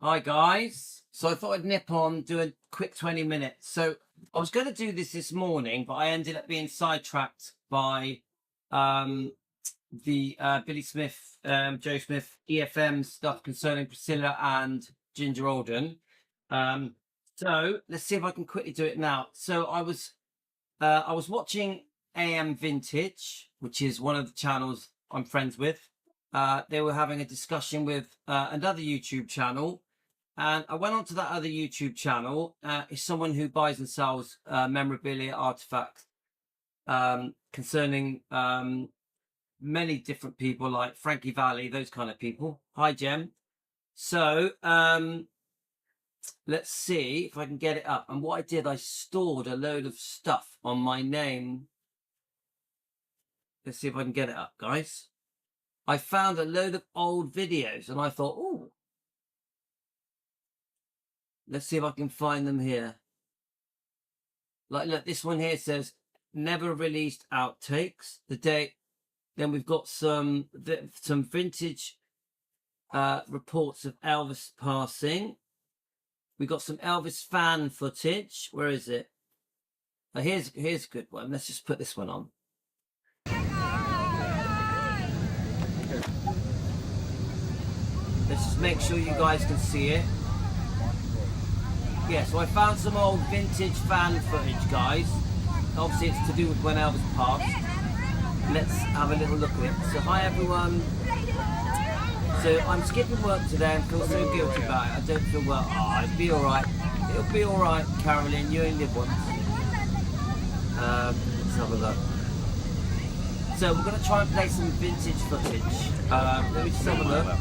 Hi guys. So I thought I'd nip on, do a quick 20 minutes. So I was going to do this morning, but I ended up being sidetracked by the Billy Smith, Joe Smith, EFM stuff concerning Priscilla and Ginger Alden. So let's see if I can quickly do it now. So I was watching AM Vintage, which is one of the channels I'm friends with. They were having a discussion with another YouTube channel. And I went on to that other YouTube channel. It's someone who buys and sells memorabilia artifacts concerning many different people like Frankie Valli, those kind of people. Hi, Jem. So let's see if I can get it up. And what I did, I stored a load of stuff on my name. Let's see if I can get it up, guys. I found a load of old videos and I thought, oh, let's see if I can find them here. Like, look, this one here says never released outtakes. The date. Then we've got some vintage reports of Elvis passing. We got some Elvis fan footage. Where is it? Here's a good one. Let's just put this one on. Let's just make sure you guys can see it. Yeah, so I found some old vintage fan footage, guys. Obviously, it's to do with when Elvis passed. Let's have a little look at it. So, hi everyone. So, I'm skipping work today and feel so guilty about it. I don't feel well. Oh, it'll be alright. It'll be alright, Carolyn. You only live once. Let's have a look. So, we're going to try and play some vintage footage. Let me just have a look.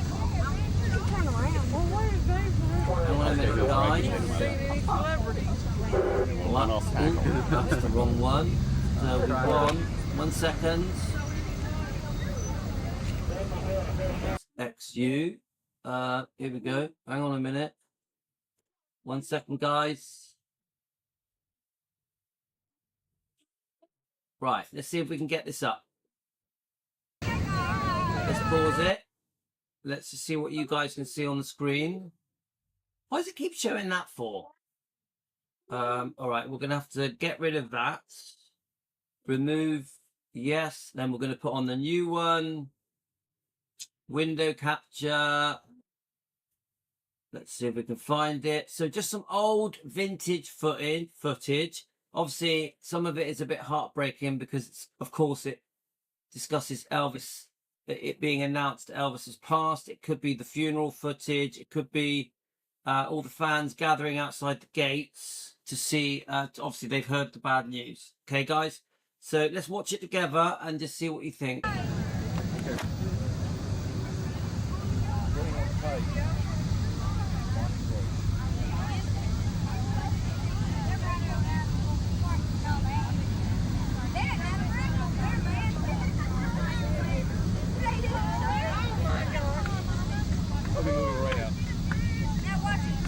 Hang on a minute, guys. That's the wrong one. So we've won. 1 second. XU. Here we go. Hang on a minute. 1 second, guys. Right, let's see if we can get this up. Let's pause it. Let's just see what you guys can see on the screen. Why does it keep showing that for? All right, we're going to have to get rid of that. Remove, yes. Then we're going to put on the new one. Window capture. Let's see if we can find it. So just some old vintage footage. Obviously, some of it is a bit heartbreaking because, of course, it discusses Elvis. It being announced Elvis has passed. It could be the funeral footage. It could be all the fans gathering outside the gates to see. Obviously, they've heard the bad news. Okay, guys? So let's watch it together and just see what you think.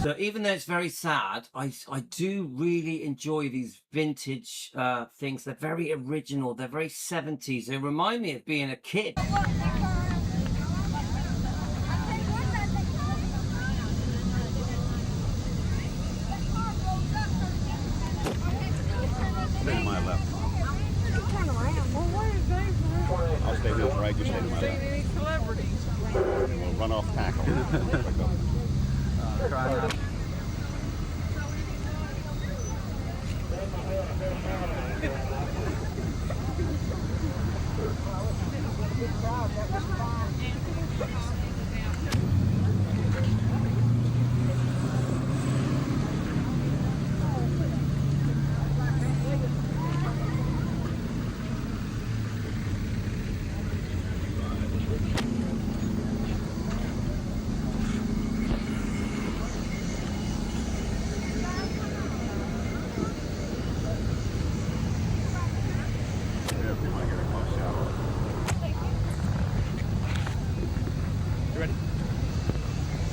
So even though it's very sad, I do really enjoy these vintage things. They're very original. They're very 70s. They remind me of being a kid. Stay to my left. I'll stay to the right, you stay to my left. Any celebrities? We'll run off tackle. Try not.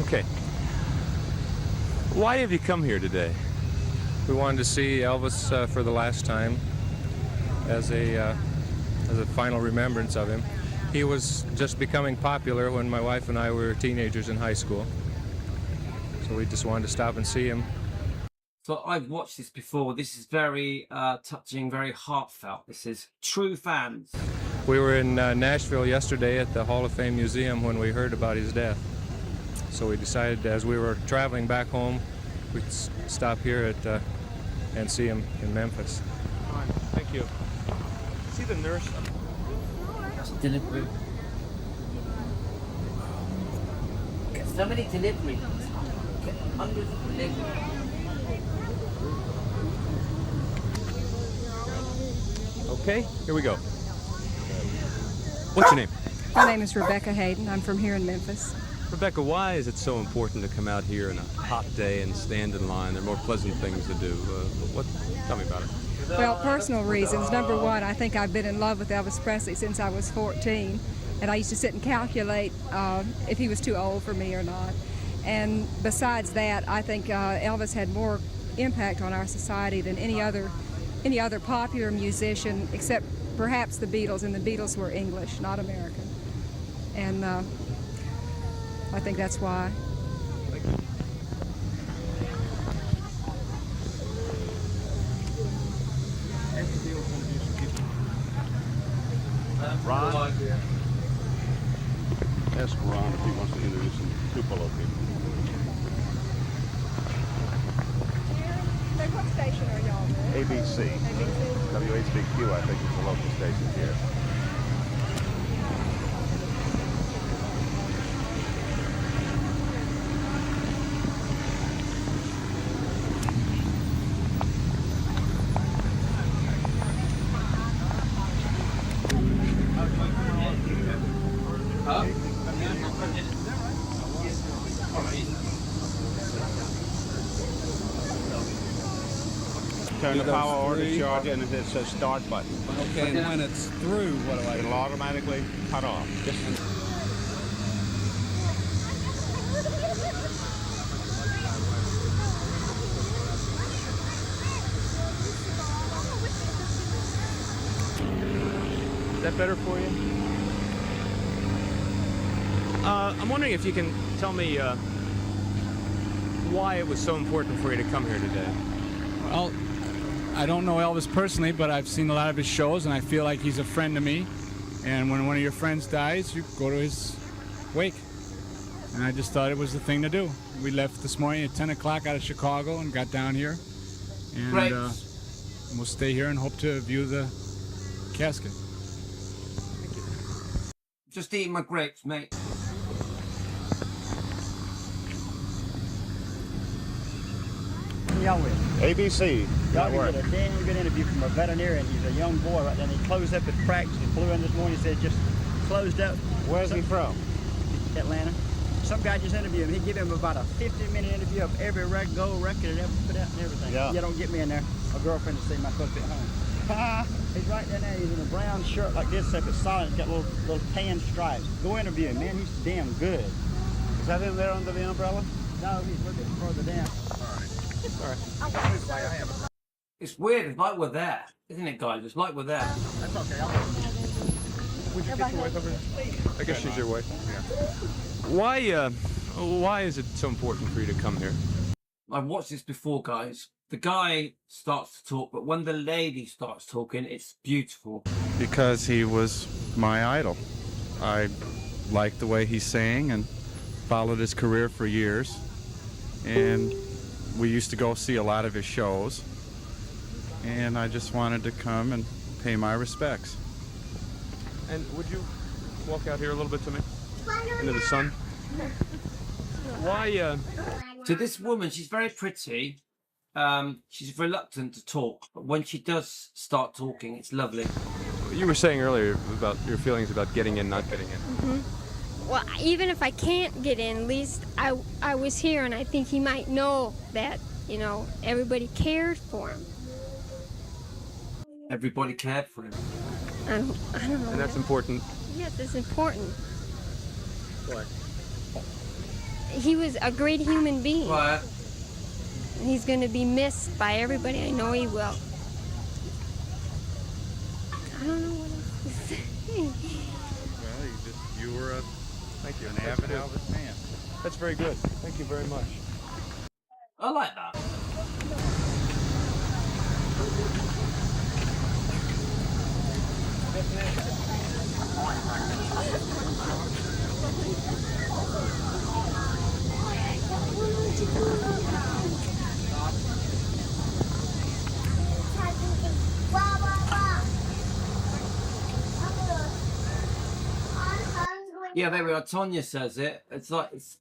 Okay. Why have you come here today? We wanted to see Elvis for the last time as a final remembrance of him. He was just becoming popular when my wife and I were teenagers in high school. So we just wanted to stop and see him. So I've watched this before. This is very touching, very heartfelt. This is true fans. We were in Nashville yesterday at the Hall of Fame Museum when we heard about his death. So we decided as we were traveling back home, we'd stop here at and see him in Memphis. Thank you. See the nurse? That's delivery. Get so many deliveries. Get hundreds of deliveries. Okay, here we go. What's your name? My name is Rebecca Hayden. I'm from here in Memphis. Rebecca, why is it so important to come out here on a hot day and stand in line? There are more pleasant things to do. Tell me about it. Well, personal reasons. Number one, I think I've been in love with Elvis Presley since I was 14. And I used to sit and calculate if he was too old for me or not. And besides that, I think Elvis had more impact on our society than any other popular musician, except perhaps the Beatles, and the Beatles were English, not American. And I think that's why. Ron? Ask Ron if he wants to introduce some Tupelo people. What station are y'all with? ABC. WHBQ, I think, is the local station here. Turn the power order charge and it says start button. Okay, and when it's through, what do I do? It'll automatically cut off. Is that better for you? I'm wondering if you can tell me why it was so important for you to come here today. Well, I don't know Elvis personally, but I've seen a lot of his shows, and I feel like he's a friend to me. And when one of your friends dies, you go to his wake. And I just thought it was the thing to do. We left this morning at 10 o'clock out of Chicago and got down here. And Right. we'll stay here and hope to view the casket. Just eating my grapes, mate. Y'all with? ABC. Y'all Network. get a damn good interview from a veterinarian. He's a young boy right then. He closed up his practice. He flew in this morning. He said just closed up. Where's he from? Atlanta. Some guy just interviewed him. He give him about a 15-minute interview of every gold record and ever put out and everything. Yeah. You don't get me in there. My girlfriend to see my puppy at home. He's right there now. He's in a brown shirt like this, except it's solid. He's got little tan stripes. Go interview him, man. He's damn good. Is that him there under the umbrella? No, he's looking further down. It's weird. It's like we're there, isn't it, guys? It's like we're there. That's okay. Would you get your wife over here? I guess she's your wife. Yeah. Why is it so important for you to come here? I've watched this before, guys. The guy starts to talk, but when the lady starts talking, it's beautiful. Because he was my idol. I liked the way he sang and followed his career for years. And we used to go see a lot of his shows. And I just wanted to come and pay my respects. And would you walk out here a little bit to me? Into the sun? Why, To this woman, she's very pretty. She's reluctant to talk, but when she does start talking, it's lovely. you were saying earlier about your feelings about getting in, not getting in. Well, even if I can't get in, at least I was here, and I think he might know that, you know, everybody cared for him. Everybody cared for him. I don't know. And that's important. Yes, it's important. Why? He was a great human being. Right. He's going to be missed by everybody. I know he will. I don't know what else to say. Well, you were Thank you. an That's avid good. Elvis fan. That's very good. Thank you very much. I like that. Yeah, there we are. Tonya says it. It's like it's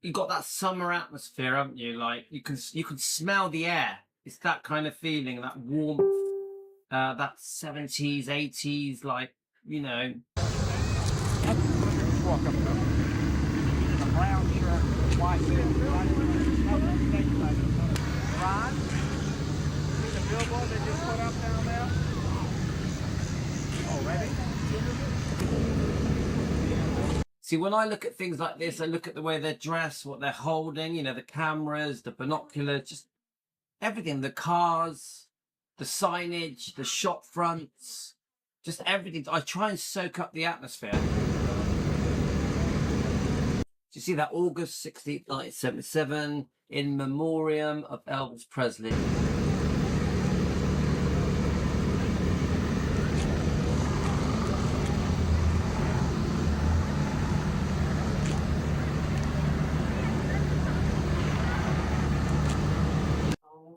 you got that summer atmosphere, haven't you? Like you can smell the air. It's that kind of feeling, that warmth, that 70s, 80s, like, you know. Just walk up to him. A brown shirt, white pants. Ron, see the billboard they just put up down there? Oh, ready? See, when I look at things like this, I look at the way they're dressed, what they're holding, you know, the cameras, the binoculars, just everything, the cars, the signage, the shop fronts, just everything. I try and soak up the atmosphere. Do you see that August 16th, 1977, in memoriam of Elvis Presley?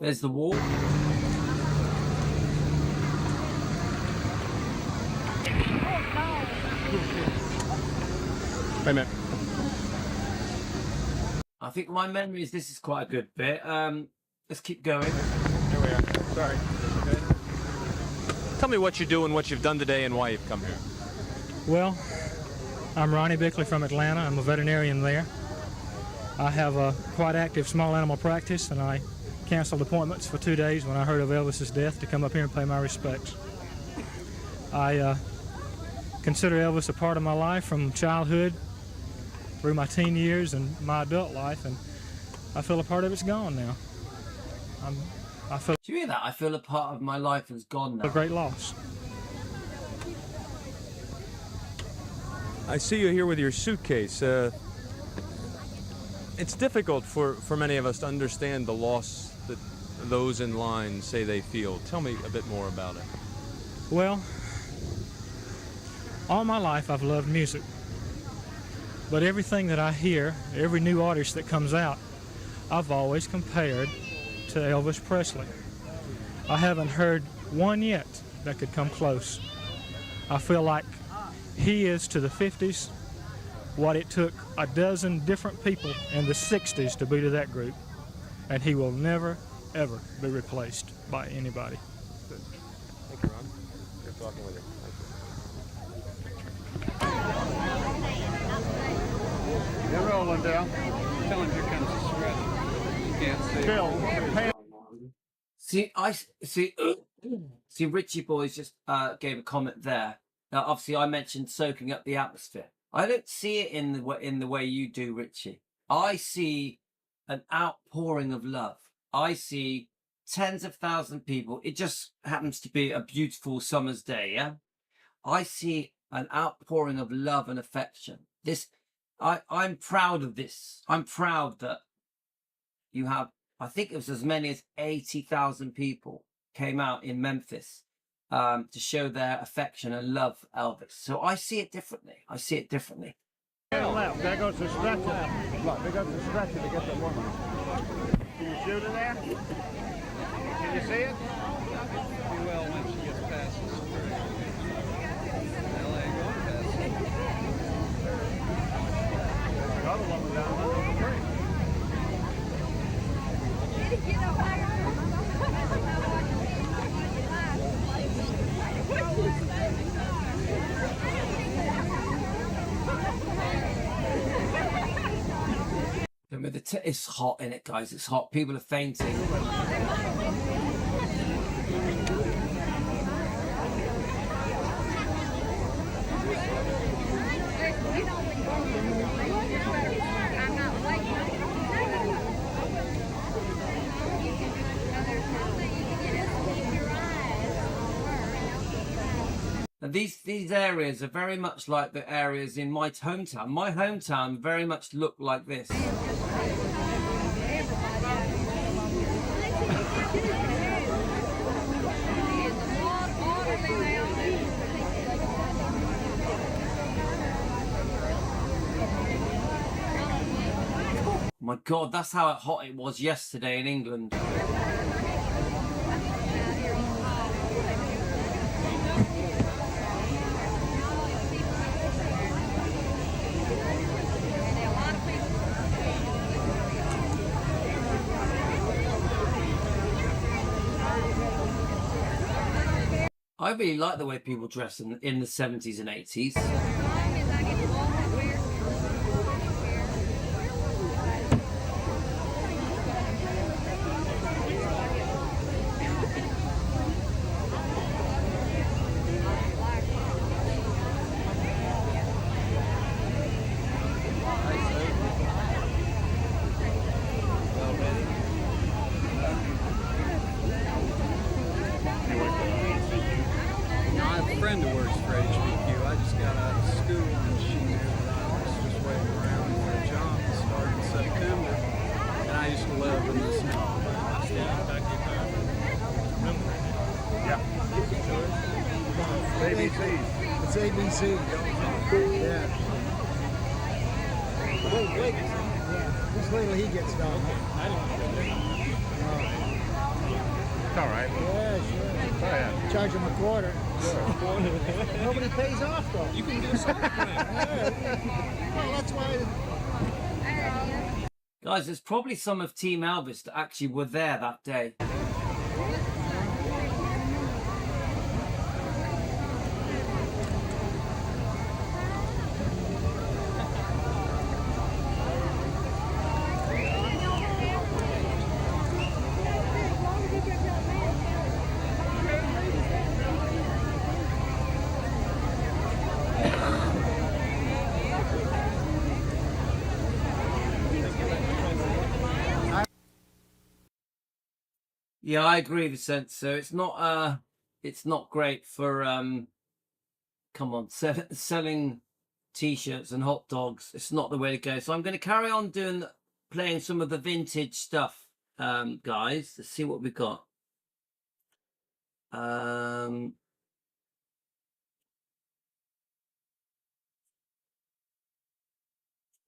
There's the wall. Wait a minute. I think my memory is this is quite a good bit. Let's keep going. Here we are. Sorry. Okay. Tell me what you do and what you've done today and why you've come here. Well, I'm Ronnie Bickley from Atlanta. I'm a veterinarian there. I have a quite active small animal practice, and I canceled appointments for 2 days when I heard of Elvis's death to come up here and pay my respects. I consider Elvis a part of my life from childhood through my teen years and my adult life, and I feel a part of it's gone now. I feel. Do you hear that? I feel a part of my life has gone now. A great loss. I see you here with your suitcase. It's difficult for many of us to understand the loss that those in line say they feel. Tell me a bit more about it. Well, all my life I've loved music. But everything that I hear, every new artist that comes out, I've always compared to Elvis Presley. I haven't heard one yet that could come close. I feel like he is to the 50s what it took a dozen different people in the 60s to be to that group. And he will never, ever be replaced by anybody. Good. Thank you, Ron. Good talking with you. Thank you. You're rolling down. Tell him you're kind of stressed. You can't see. Bill, See, Richie Boys just gave a comment there. Now, obviously, I mentioned soaking up the atmosphere. I don't see it in the way you do, Richie. I see an outpouring of love. I see tens of thousands of people. It just happens to be a beautiful summer's day, yeah? I see an outpouring of love and affection. I'm proud of this. I'm proud that you have, I think it was as many as 80,000 people came out in Memphis to show their affection and love Elvis. So I see it differently. I see it differently. Left. There goes the stretcher. Look, there goes the stretcher to get the woman. Can you shoot her there? Can you see it? She will when she gets past the street. LA goes past it. The other one was down under the tree. Remember, it's hot in it, guys. It's hot. People are fainting. And these areas are very much like the areas in my hometown. My hometown very much looked like this. My God, that's how hot it was yesterday in England. I really like the way people dress in the 70s and 80s. Friend who works for HBQ. I just got out of school and she knew that I was just waiting around for a job to start in September. And I used to live in this Yeah. ABC. It's ABC. Yeah. Wait. Yeah. Just wait till he gets done. It's all right. Yeah, sure. Oh, yeah. Charge him a quarter. Nobody pays off though. You can do something. Well, that's why. Guys, there's probably some of Team Elvis that actually were there that day. Yeah, I agree, Vicente. So it's not great for come on, selling t-shirts and hot dogs. It's not the way to go. So I'm going to carry on playing some of the vintage stuff, guys. Let's see what we've got.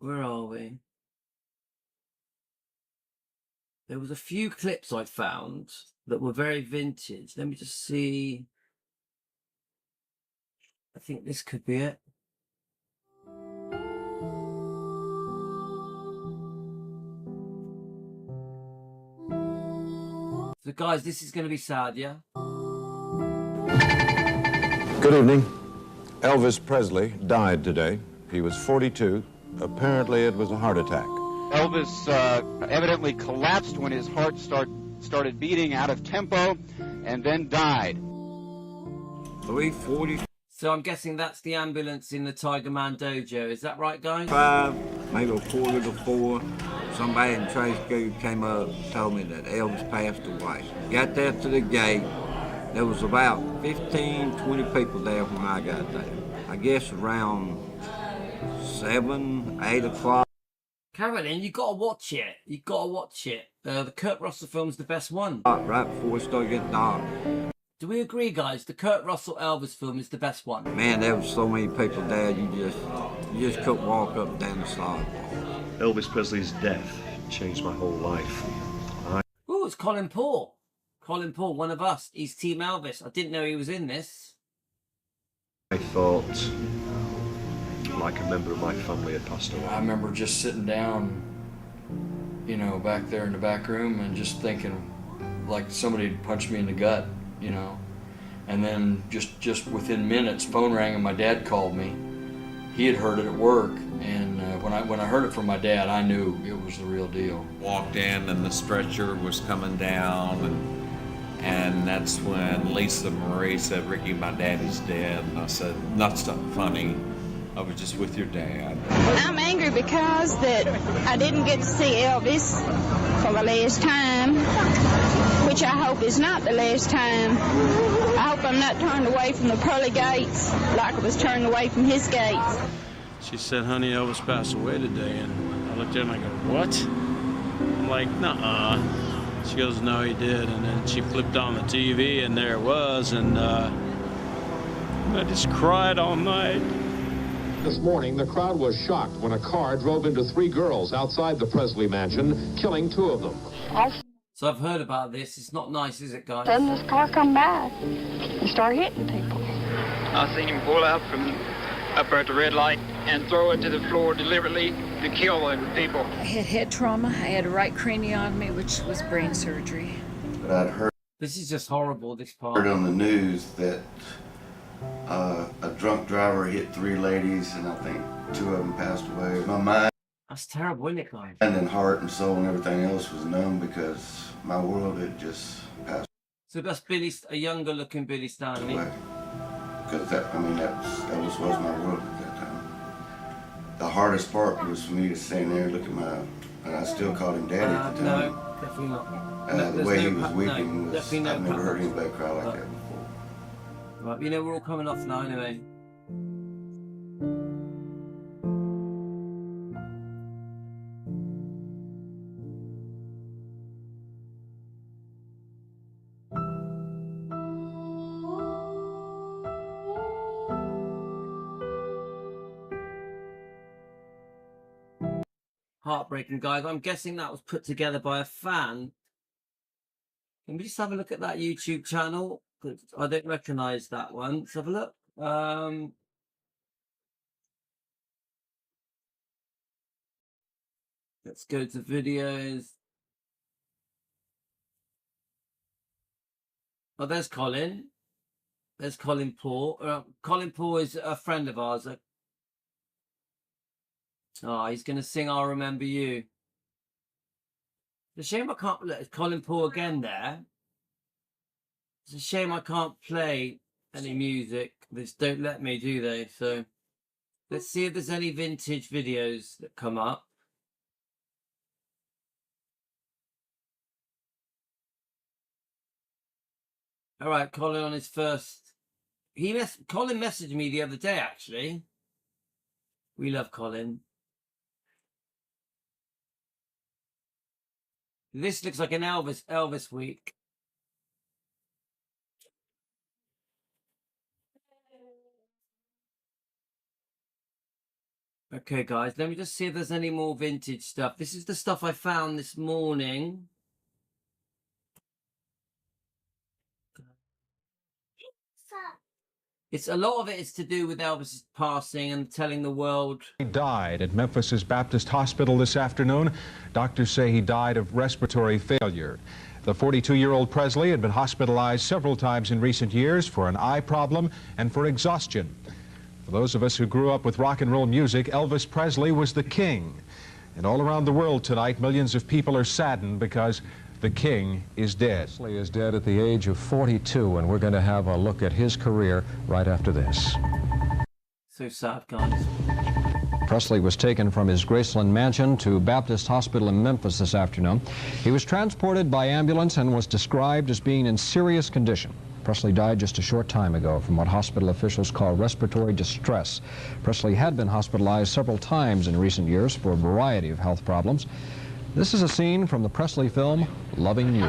Where are we? There was a few clips I found that were very vintage. Let me just see. I think this could be it. So guys, this is going to be sad, yeah? Good evening. Elvis Presley died today. He was 42. Apparently it was a heart attack. Elvis evidently collapsed when his heart started beating out of tempo and then died. 3:40. So I'm guessing that's the ambulance in the Tiger Man dojo. Is that right, guys? 5, maybe a quarter to 4. Somebody in trade school came up and told me that Elvis passed away. Got there to the gate. There was about 15, 20 people there when I got there. I guess around 7, 8 o'clock. Carolyn, you gotta watch it. You gotta watch it. The Kurt Russell film's the best one. Right before it started getting dark. Do we agree, guys? The Kurt Russell Elvis film is the best one. Man, there was so many people there. You just couldn't walk up and down the sidewalk. Elvis Presley's death changed my whole life. Oh, it's Colin Paul. Colin Paul, one of us. He's Team Elvis. I didn't know he was in this. I thought like a member of my family had passed away. I remember just sitting down, you know, back there in the back room and just thinking like somebody had punched me in the gut, you know. And then just within minutes, phone rang and my dad called me. He had heard it at work, and when I heard it from my dad, I knew it was the real deal. Walked in and the stretcher was coming down, and that's when Lisa Marie said, "Ricky, my daddy's dead." And I said, "That's not funny. I was just with your dad." I'm angry because that I didn't get to see Elvis for the last time, which I hope is not the last time. I hope I'm not turned away from the pearly gates like I was turned away from his gates. She said, "Honey, Elvis passed away today," and I looked at her and I go, "What?" I'm like, nuh-uh. She goes, no, he did. And then she flipped on the TV, and there it was. And I just cried all night. This morning, the crowd was shocked when a car drove into 3 girls outside the Presley mansion, killing 2 of them. So I've heard about this. It's not nice, is it, guys? Then this car come back and start hitting people. I seen him pull out from up at the red light and throw it to the floor deliberately to kill the people. I had head trauma. I had a right craniotomy, which was brain surgery. But I'd heard This is just horrible, this part. on the news that a drunk driver hit 3 ladies, and I think 2 of them passed away. My mind That's terrible, isn't it, guys? and heart and soul and everything else was numb because my world had just passed So that's Billy, a younger looking Billy Stanley. away. Because that was my world at that time. The hardest part was for me to stand there and look at and I still called him Daddy at the time. No, definitely not. The way he was weeping was, definitely no I've never heard papa. anybody cry like that before. Right, you know, we're all coming off now anyway. Heartbreaking, guys. I'm guessing that was put together by a fan. Can we just have a look at that YouTube channel? 'Cause I don't recognise that one. Let's have a look. Let's go to videos. Oh, there's Colin. There's Colin Paul. Colin Paul is a friend of ours. Oh, he's going to sing I'll Remember You. It's a shame I can't... Look, it's Colin Paul again there. It's a shame I can't play any music. They just don't let me, do they? So let's see if there's any vintage videos that come up. All right, Colin on his first... Colin messaged me the other day, actually. We love Colin. This looks like an Elvis week. Okay, guys, let me just see if there's any more vintage stuff. This is the stuff I found this morning. It's a lot of it is to do with Elvis's passing and telling the world. He died at Memphis's Baptist Hospital this afternoon. Doctors say he died of respiratory failure. The 42-year-old Presley had been hospitalized several times in recent years for an eye problem and for exhaustion. For those of us who grew up with rock and roll music, Elvis Presley was the king. And all around the world tonight, millions of people are saddened because the king is dead. Presley is dead at the age of 42, and we're going to have a look at his career right after this. So sad, guys. Presley was taken from his Graceland mansion to Baptist Hospital in Memphis this afternoon. He was transported by ambulance and was described as being in serious condition. Presley died just a short time ago from what hospital officials call respiratory distress. Presley had been hospitalized several times in recent years for a variety of health problems. This is a scene from the Presley film, Loving You.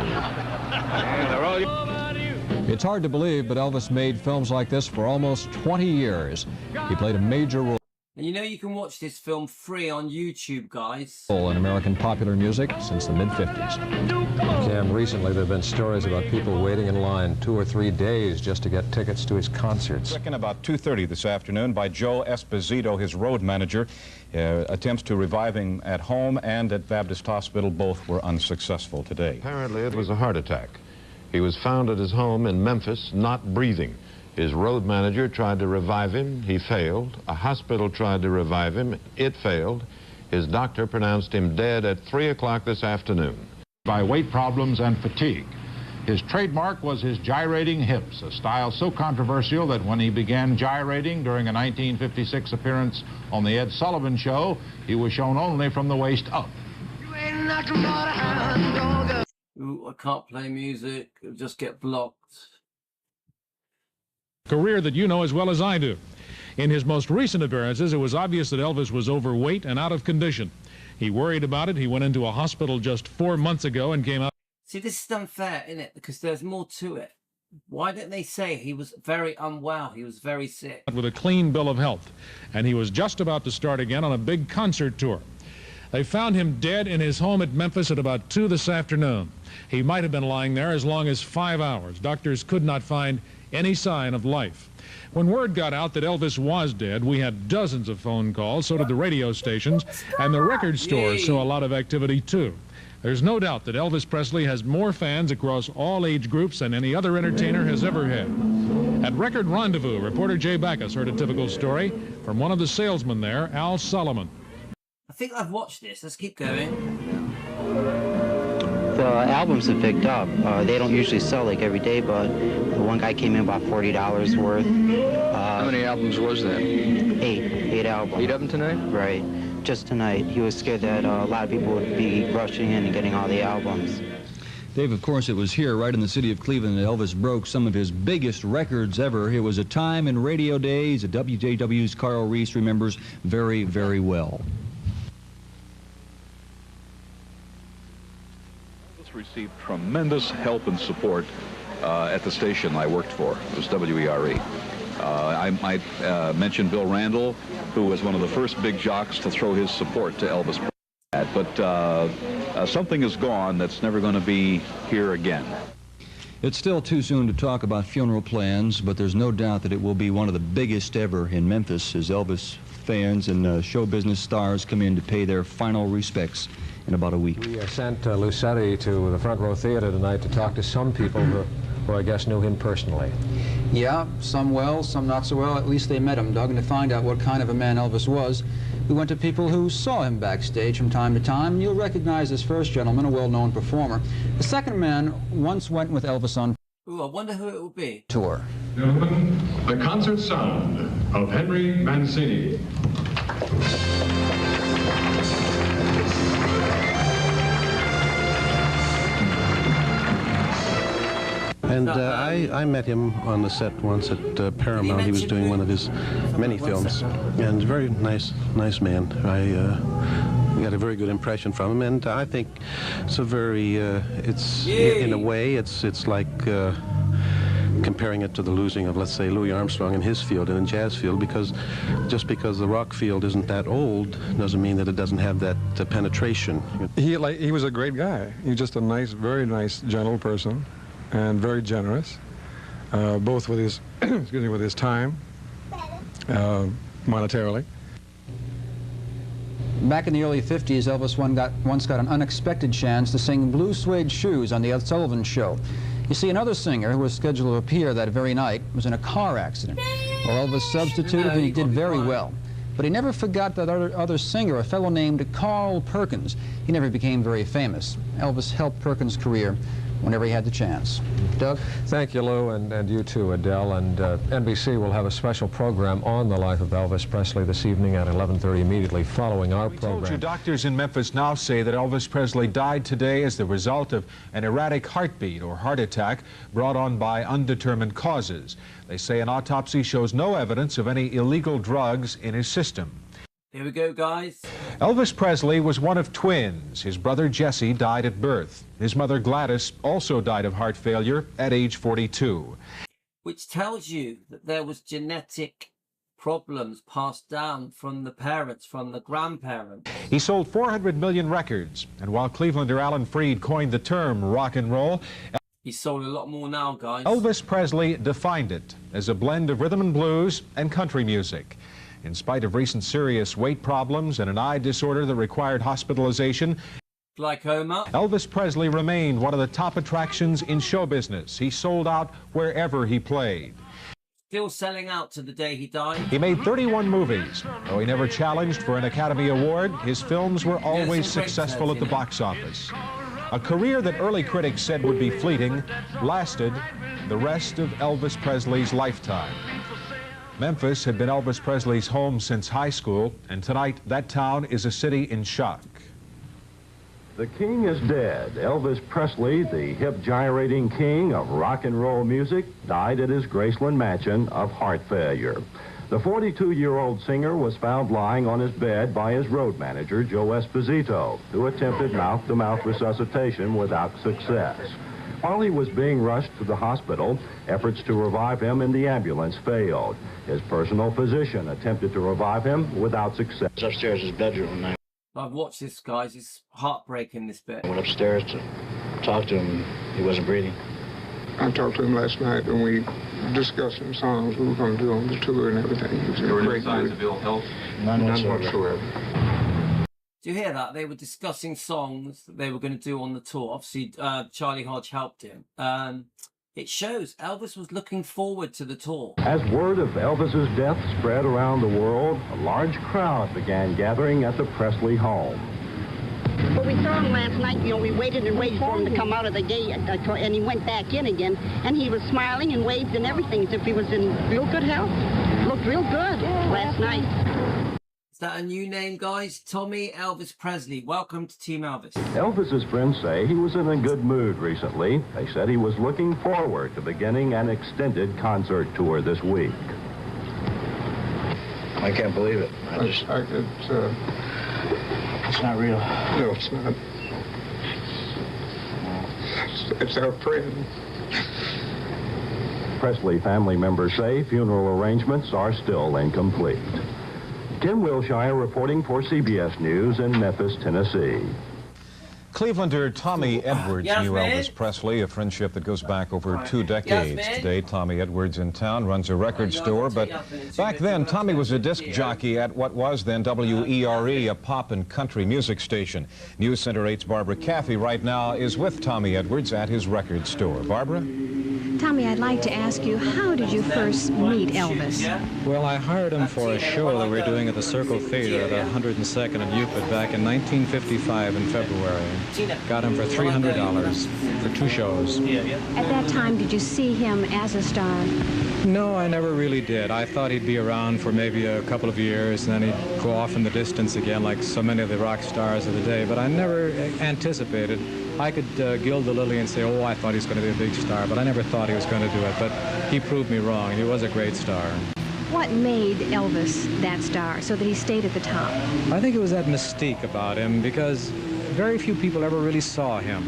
It's hard to believe, but Elvis made films like this for almost 20 years. He played a major role And you know you can watch this film free on YouTube, guys. in American popular music since the mid-50s. Cam, recently there have been stories about people waiting in line 2 or 3 days just to get tickets to his concerts. Stricken about 2:30 this afternoon by Joe Esposito, his road manager. Attempts to revive him at home and at Baptist Hospital, both were unsuccessful today. Apparently it was a heart attack. He was found at his home in Memphis, not breathing. His road manager tried to revive him. He failed. A hospital tried to revive him. It failed. His doctor pronounced him dead at 3 o'clock this afternoon. By weight problems and fatigue. His trademark was his gyrating hips, a style so controversial that when he began gyrating during a 1956 appearance on the Ed Sullivan Show, he was shown only from the waist up. Ooh, I can't play music. It'll just get blocked. Career that you know as well as I do. In his most recent appearances, it was obvious that Elvis was overweight and out of condition. He worried about it. He went into a hospital just 4 months ago and came out. See, this is unfair, isn't it? Because there's more to it. Why didn't they say he was very unwell? He was very sick. With a clean bill of health, and he was just about to start again on a big concert tour. They found him dead in his home at Memphis at about 2 this afternoon. He might have been lying there as long as 5 hours. Doctors could not find any sign of life. When word got out that Elvis was dead, we had dozens of phone calls, so did the radio stations, and the record stores saw a lot of activity too. There's no doubt that Elvis Presley has more fans across all age groups than any other entertainer has ever had. At Record Rendezvous, reporter Jay Backus heard a typical story from one of the salesmen there, Al Solomon. I think I've watched this. Let's keep going. The albums have picked up. They don't usually sell like every day, but the one guy came in about $40 worth. How many albums was that? 8 albums. 8 of them tonight? Right. Just tonight. He was scared that a lot of people would be rushing in and getting all the albums. Dave, of course, it was here, right in the city of Cleveland, that Elvis broke some of his biggest records ever. It was a time in radio days that WJW's Carl Reese remembers very, very well. Elvis received tremendous help and support at the station I worked for. It was WERE. I might mention Bill Randall, who was one of the first big jocks to throw his support to Elvis. But something is gone that's never going to be here again. It's still too soon to talk about funeral plans, but there's no doubt that it will be one of the biggest ever in Memphis as Elvis fans and show business stars come in to pay their final respects in about a week. We sent Lucetti to the Front Row Theater tonight to talk to some people who I guess knew him personally. Yeah, some well, some not so well. At least they met him, Doug, and to find out what kind of a man Elvis was, we went to people who saw him backstage from time to time. You'll recognize this first gentleman, a well-known performer. The second man once went with Elvis on Ooh, I wonder who it will be. tour. Gentlemen, the concert sound of Henry Mancini. And I met him on the set once at Paramount. He was doing one of his many films, and very nice man. We got a very good impression from him, and I think it's a very, in a way, it's like comparing it to the losing of, let's say, Louis Armstrong in his field and in jazz field, because just because the rock field isn't that old doesn't mean that it doesn't have that penetration. He was a great guy. He was just a nice, very nice, gentle person, and very generous, both with his, excuse me, with his time, monetarily. Back in the early 50s, Elvis once got an unexpected chance to sing Blue Suede Shoes on the Ed Sullivan Show. You see, another singer who was scheduled to appear that very night was in a car accident. Well, Elvis substituted, and he did very well. But he never forgot that other singer, a fellow named Carl Perkins. He never became very famous. Elvis helped Perkins' career whenever he had the chance. Doug? Thank you, Lou, and you too, Adele. And NBC will have a special program on the life of Elvis Presley this evening at 11:30, immediately following our program. Told you, doctors in Memphis now say that Elvis Presley died today as the result of an erratic heartbeat or heart attack brought on by undetermined causes. They say an autopsy shows no evidence of any illegal drugs in his system. Here we go, guys. Elvis Presley was one of twins. His brother Jesse died at birth. His mother Gladys also died of heart failure at age 42. Which tells you that there was genetic problems passed down from the parents, from the grandparents. He sold 400 million records, and while Clevelander Alan Freed coined the term rock and roll, He sold a lot more now, guys. Elvis Presley defined it as a blend of rhythm and blues and country music. In spite of recent serious weight problems and an eye disorder that required hospitalization, Glaucoma. Elvis Presley remained one of the top attractions in show business. He sold out wherever he played. Still selling out to the day he died. He made 31 movies. Though he never challenged for an Academy Award, his films were always successful at the box office. A career that early critics said would be fleeting lasted the rest of Elvis Presley's lifetime. Memphis had been Elvis Presley's home since high school, and tonight that town is a city in shock. The king is dead. Elvis Presley, the hip-gyrating king of rock and roll music, died at his Graceland mansion of heart failure. The 42-year-old singer was found lying on his bed by his road manager, Joe Esposito, who attempted mouth-to-mouth resuscitation without success. While he was being rushed to the hospital, efforts to revive him in the ambulance failed. His personal physician attempted to revive him without success. Upstairs in his bedroom, and I've watched this, guys. It's heartbreaking, this bit. I went upstairs to talk to him. He wasn't breathing. I talked to him last night, and we discussed some songs we were going to do on the tour and everything. He was in a great mood. Of ill health? None whatsoever. Do you hear that? They were discussing songs that they were going to do on the tour. Obviously, Charlie Hodge helped him. It shows Elvis was looking forward to the tour. As word of Elvis's death spread around the world, a large crowd began gathering at the Presley home. Well, we saw him last night. You know, we waited and waited for him to come out of the gate, and he went back in again. And he was smiling and waved and everything as if he was in real good health. Looked real good last night. Is that a new name, guys? Tommy Elvis Presley. Welcome to Team Elvis. Elvis's friends say he was in a good mood recently. They said he was looking forward to beginning an extended concert tour this week. I can't believe it. It's not real. No, it's not. It's our friend. Presley family members say funeral arrangements are still incomplete. Tim Wilshire reporting for CBS News in Memphis, Tennessee. Clevelander Tommy Edwards knew Elvis Presley, a friendship that goes back over 2 decades. Today, Tommy Edwards in town runs a record store, but back then, Tommy was a disc jockey at what was then WERE, a pop and country music station. News Center 8's Barbara Caffey right now is with Tommy Edwards at his record store. Barbara? Tommy, I'd like to ask you, how did you first meet Elvis? Well, I hired him for a show that we were doing at the Circle Theater at 102nd and Euclid back in 1955 in February. Got him for $300 for 2 shows. At that time, did you see him as a star? No, I never really did. I thought he'd be around for maybe a couple of years, and then he'd go off in the distance again like so many of the rock stars of the day, but I never anticipated. I could gild the lily and say, oh, I thought he was going to be a big star, but I never thought he was going to do it. But he proved me wrong. He was a great star. What made Elvis that star so that he stayed at the top? I think it was that mystique about him, because very few people ever really saw him.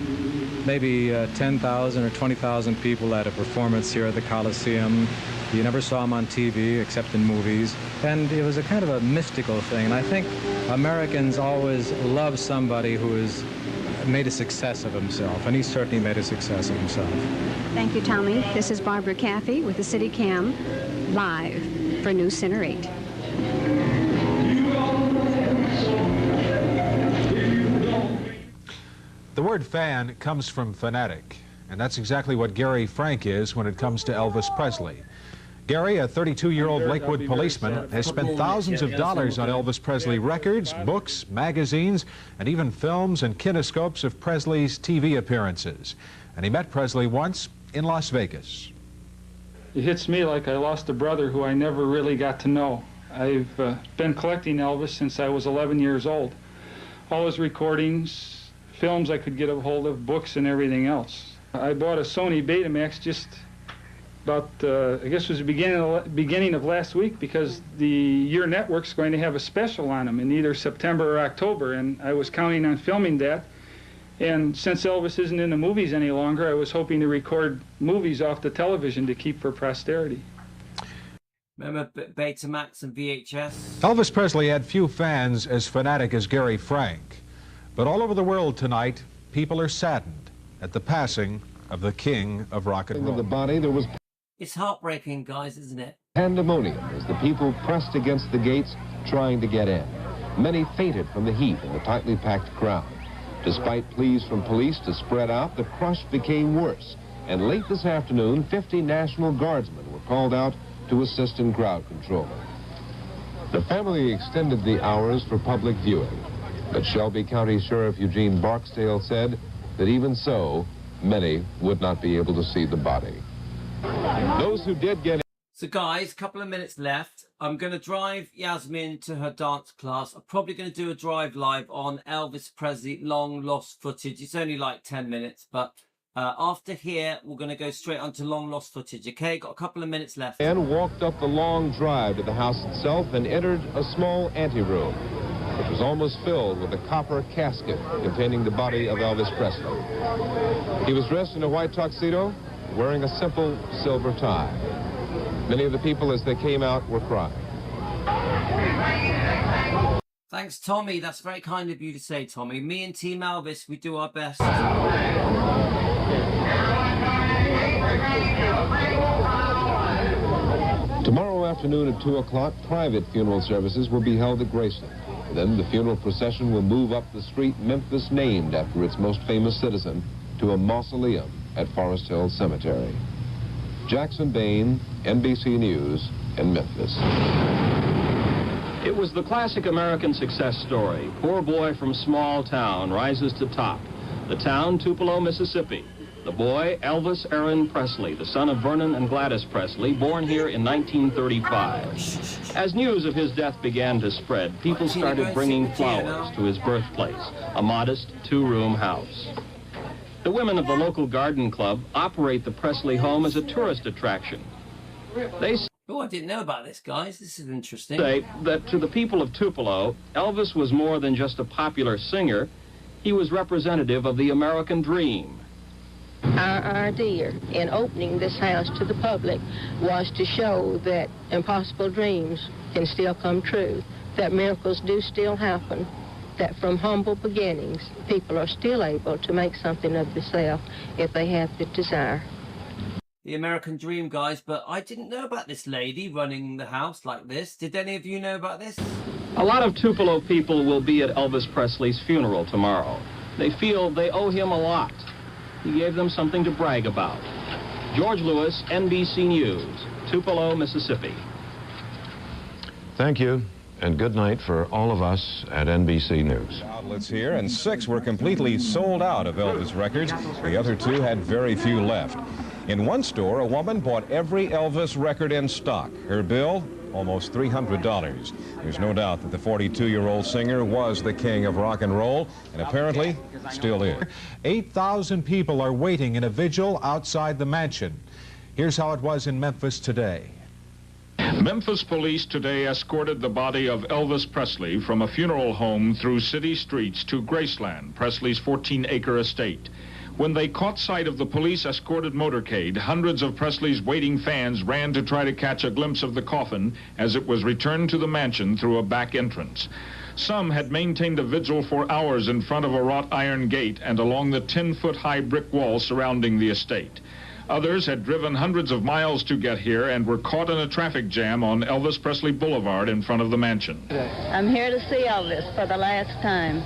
Maybe 10,000 or 20,000 people at a performance here at the Coliseum. You never saw him on TV except in movies. And it was a kind of a mystical thing. And I think Americans always love somebody who has made a success of himself, and he certainly made a success of himself. Thank you, Tommy. This is Barbara Caffey with the City Cam, live for News Center 8. The word fan comes from fanatic, and that's exactly what Gary Frank is when it comes to Elvis Presley. Gary, a 32-year-old Lakewood policeman, has spent thousands of dollars on Elvis Presley records, books, magazines, and even films and kinescopes of Presley's TV appearances. And he met Presley once in Las Vegas. It hits me like I lost a brother who I never really got to know. I've been collecting Elvis since I was 11 years old. All his recordings, films I could get a hold of, books and everything else. I bought a Sony Betamax just about, I guess it was the beginning of last week, because the Your Network's going to have a special on him in either September or October, and I was counting on filming that. And since Elvis isn't in the movies any longer, I was hoping to record movies off the television to keep for posterity. Remember Betamax and VHS? Elvis Presley had few fans as fanatic as Gary Frank. But all over the world tonight, people are saddened at the passing of the king of rock and roll. The body, there was It's heartbreaking, guys, isn't it? pandemonium as the people pressed against the gates trying to get in. Many fainted from the heat in the tightly packed crowd. Despite pleas from police to spread out, the crush became worse. And late this afternoon, 50 National Guardsmen were called out to assist in crowd control. The family extended the hours for public viewing, but Shelby County Sheriff Eugene Barksdale said that even so, many would not be able to see the body. Those who did get in. So guys, a couple of minutes left. I'm going to drive Yasmin to her dance class. I'm probably going to do a drive live on Elvis Presley long lost footage. It's only like 10 minutes, but After here, we're going to go straight on to long lost footage, okay? Got a couple of minutes left. And walked up the long drive to the house itself and entered a small anteroom, which was almost filled with a copper casket containing the body of Elvis Presley. He was dressed in a white tuxedo, wearing a simple silver tie. Many of the people, as they came out, were crying. Thanks, Tommy. That's very kind of you to say, Tommy. Me and Team Elvis, we do our best. Tomorrow afternoon at 2 o'clock, private funeral services will be held at Graceland. Then the funeral procession will move up the street Memphis named after its most famous citizen to a mausoleum at Forest Hill Cemetery. Jackson Bain, NBC News in Memphis. It was the classic American success story. Poor boy from small town rises to top. The town, Tupelo, Mississippi. The boy, Elvis Aaron Presley, the son of Vernon and Gladys Presley, born here in 1935. As news of his death began to spread, people started bringing flowers to his birthplace, a modest two-room house. The women of the local garden club operate the Presley home as a tourist attraction. They Oh, I didn't know about this, guys. This is interesting. say that to the people of Tupelo, Elvis was more than just a popular singer. He was representative of the American dream. Our idea in opening this house to the public was to show that impossible dreams can still come true, that miracles do still happen, that from humble beginnings, people are still able to make something of themselves if they have the desire. The American dream, guys, but I didn't know about this lady running the house like this. Did any of you know about this? A lot of Tupelo people will be at Elvis Presley's funeral tomorrow. They feel they owe him a lot. He gave them something to brag about. George Lewis, NBC News, Tupelo, Mississippi. Thank you, and good night for all of us at NBC News. Outlets here, and 6 were completely sold out of Elvis records. The other 2 had very few left. In one store, a woman bought every Elvis record in stock. Her bill, almost $300. There's no doubt that the 42-year-old singer was the king of rock and roll, and apparently still is. 8,000 people are waiting in a vigil outside the mansion. Here's how it was in Memphis today. Memphis police today escorted the body of Elvis Presley from a funeral home through city streets to Graceland, Presley's 14-acre estate. When they caught sight of the police-escorted motorcade, hundreds of Presley's waiting fans ran to try to catch a glimpse of the coffin as it was returned to the mansion through a back entrance. Some had maintained a vigil for hours in front of a wrought iron gate and along the 10-foot-high brick wall surrounding the estate. Others had driven hundreds of miles to get here and were caught in a traffic jam on Elvis Presley Boulevard in front of the mansion. I'm here to see Elvis for the last time.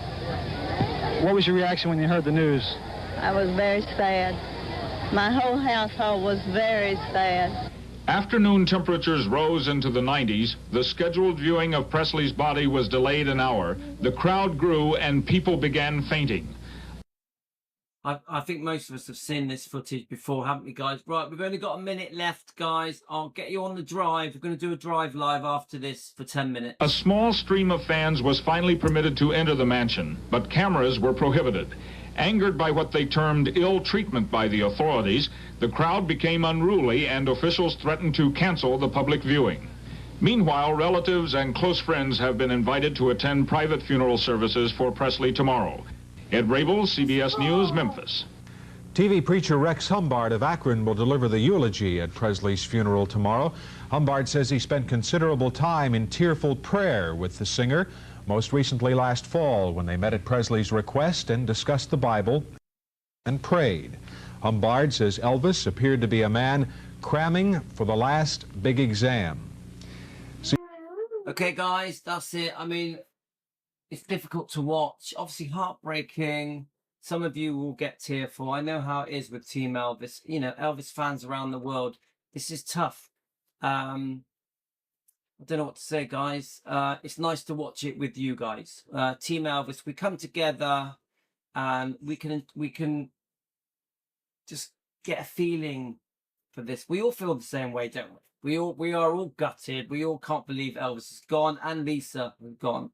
What was your reaction when you heard the news? I was very sad. My whole household was very sad. Afternoon temperatures rose into the 90s. The scheduled viewing of Presley's body was delayed an hour. The crowd grew and people began fainting. I think most of us have seen this footage before, haven't we, guys? Right, we've only got a minute left, guys. I'll get you on the drive. We're going to do a drive live after this for 10 minutes. A small stream of fans was finally permitted to enter the mansion, but cameras were prohibited. Angered by what they termed ill treatment by the authorities, the crowd became unruly and officials threatened to cancel the public viewing. Meanwhile, relatives and close friends have been invited to attend private funeral services for Presley tomorrow. Ed Rabel, CBS News, Memphis. TV preacher Rex Humbard of Akron will deliver the eulogy at Presley's funeral tomorrow. Humbard says he spent considerable time in tearful prayer with the singer, most recently last fall when they met at Presley's request and discussed the Bible and prayed. Humbard says Elvis appeared to be a man cramming for the last big exam. Okay, guys, that's it. I mean, it's difficult to watch. Obviously, heartbreaking. Some of you will get tearful. I know how it is with Team Elvis. You know, Elvis fans around the world. This is tough. I don't know what to say, guys. It's nice to watch it with you guys. Team Elvis, we come together and we can just get a feeling for this. We all feel the same way, don't we? We are all gutted. We all can't believe Elvis is gone and Lisa is gone.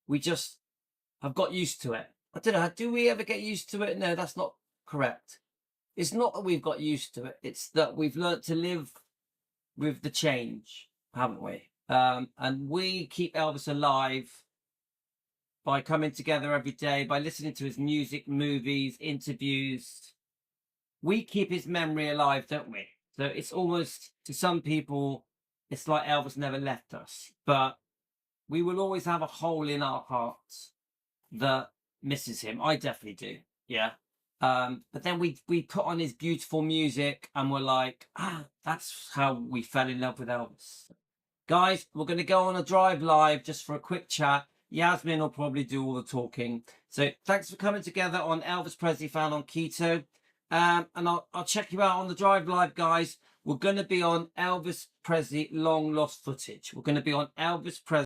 We just have got used to it. I don't know. Do we ever get used to it? No, that's not correct. it's not that we've got used to it. It's that we've learnt to live with the change, haven't we? And we keep Elvis alive by coming together every day, by listening to his music, movies, interviews. We keep his memory alive, don't we? So it's almost, to some people, it's like Elvis never left us. But we will always have a hole in our hearts that misses him. I definitely do, yeah. But then we put on his beautiful music and we're like, that's how we fell in love with Elvis. Guys, we're going to go on a drive live just for a quick chat. Yasmin will probably do all the talking. So thanks for coming together on Elvis Presley Found on Keto. And I'll check you out on the drive live, guys. We're going to be on Elvis Presley long lost footage. We're going to be on Elvis Presley.